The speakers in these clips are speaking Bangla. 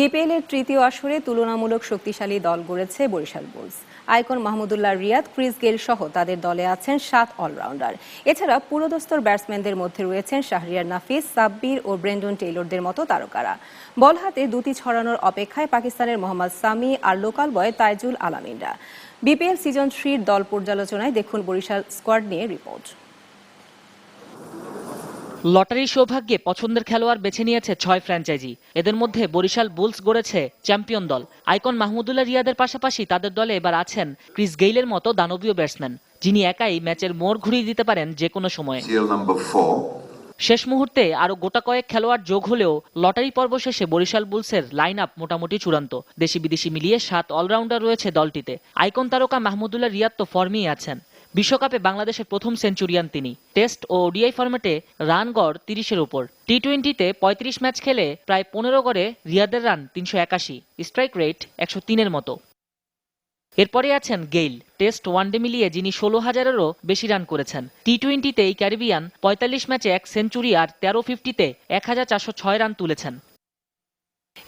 বিপিএল এর তৃতীয় আসরে তুলনামূলক শক্তিশালী দল গড়েছে Barishal Bulls. Icon Mahmudullah Riyad, Chris Gayle সহ তাদের দলে আছেন 7 অলরাউন্ডার। এছাড়া পুরোদস্তর ব্যাটসম্যানদের মধ্যে রয়েছেন শাহরিয়ার নাফিস, সাব্বির ও ব্রেন্ডন টেইলরদের মতো তারকারা। বল হাতে দুটি ছড়ানোর অপেক্ষায় পাকিস্তানের মোহাম্মদ সামি আর লোকাল বয় তাইজুল আলামিনরা। বিপিএল সিজন 3-র দল পর্যালোচনায় দেখুন বরিশাল স্কোয়াড নিয়ে রিপোর্ট। লটারির সৌভাগ্যে পছন্দের খেলোয়াড় বেছে নিয়েছে 6 ফ্র্যাঞ্চাইজি। এদের মধ্যে বরিশাল বুলস গড়েছে চ্যাম্পিয়ন দল। আইকন মাহমুদুল্লাহ রিয়াদের পাশাপাশি তাদের দলে এবার আছেন ক্রিস গেইলের মতো দানবীয় ব্যাটসম্যান, যিনি একাই ম্যাচের মোড় ঘুরিয়ে দিতে পারেন যে কোনো সময়ে। শেষ মুহূর্তে আরো গোটা কয়েক খেলোয়াড় যোগ হলেও লটারি পর্ব শেষে বরিশাল বুলসের লাইন আপ মোটামুটি চূড়ান্ত। দেশি বিদেশি মিলিয়ে 7 অলরাউন্ডার রয়েছে দলটিতে। আইকন তারকা মাহমুদুল্লাহ রিয়াদ তো ফর্মেই আছেন। বিশ্বকাপে বাংলাদেশের প্রথম সেঞ্চুরিয়ান তিনি। টেস্ট ও ওডিআই ফরম্যাটে রান গড় 30-এর উপর। টি-20-তে 35 ম্যাচ খেলে প্রায় 15 গড়ে রিয়াদের রান 381, স্ট্রাইক রেট 103-এর মতো। এরপরে আছেন গেইল, টেস্ট ওয়ানডে মিলিয়ে যিনি 16,000-এরও বেশি রান করেছেন। টি-20-তে এই ক্যারিবিয়ান 45 ম্যাচে 1 সেঞ্চুরি আর 13 50-তে 1406 রান তুলেছেন।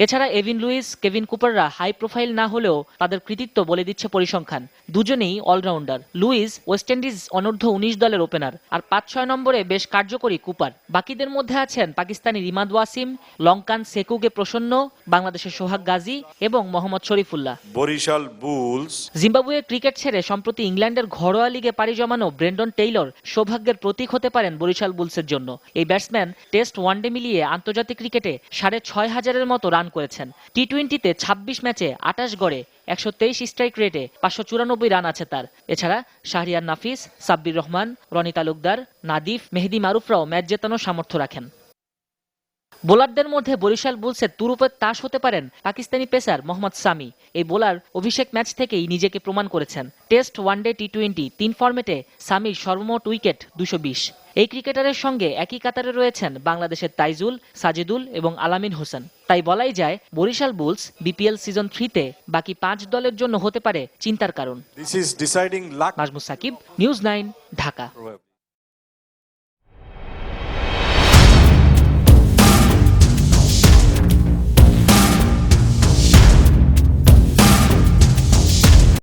এছাড়া এভিন লুইস, কেভিন কুপাররা হাই প্রোফাইল না হলেও তাদের কৃতিত্ব বলে দিচ্ছে পরিসংখ্যান। দুজনেই অলরাউন্ডার। লুইস ওয়েস্ট ইন্ডিজ অনূর্ধ্ব 19 দলের ওপেনার, আর 5-6 নম্বরে বেশ কার্যকরী কুপার। বাকিদের মধ্যে আছেন পাকিস্তানি রিমাদ ওয়াসিম, লঙ্কান সেকুগে প্রসন্ন, বাংলাদেশের সোহাগ গাজী এবং Mohammad Sharifullah. Barishal Bulls. Zimbabwe cricket ছেড়ে সম্প্রতি ইংল্যান্ডের ঘরোয়া লিগে পাড়ি জমানো ব্রেন্ডন টেইলর সৌভাগ্যের প্রতীক হতে পারেন বরিশাল বুলসের জন্য। এই ব্যাটসম্যান টেস্ট ওয়ানডে মিলিয়ে আন্তর্জাতিক ক্রিকেটে 6,500-এর মতো রান করেছেন। টি-20-তে 26 ম্যাচে 28 গড়ে 123 স্ট্রাইক রেটে 594 রান আছে তার। এছাড়া শাহরিয়ার নাফিস, সাব্বির রহমান, রনি তালুকদার, নাদিফ, মেহেদি মারুফরাও ম্যাচ জেতানোর সামর্থ্য রাখেন। বোলারদের মধ্যে বরিশাল বুলসের তুরুপের তাস হতে পারেন পাকিস্তানি পেসার মোহাম্মদ সামি। এই বোলার অভিষেক ম্যাচ থেকেই নিজেকে প্রমাণ করেছেন। টেস্ট, ওয়ানডে, টি-20 3 ফরম্যাটে সামির সর্বমোট উইকেট 220। এই ক্রিকেটারের সঙ্গে একই কাতারে রয়েছেন বাংলাদেশের তাইজুল, সাজিদুল এবং আলামিন হোসেন। তাই বলাই যায় বরিশাল বুলস বিপিএল সিজন 3-তে বাকি 5 দলের জন্য হতে পারে চিন্তার কারণ। This is deciding luck. Nazmus Sakib, news 9, Dhaka.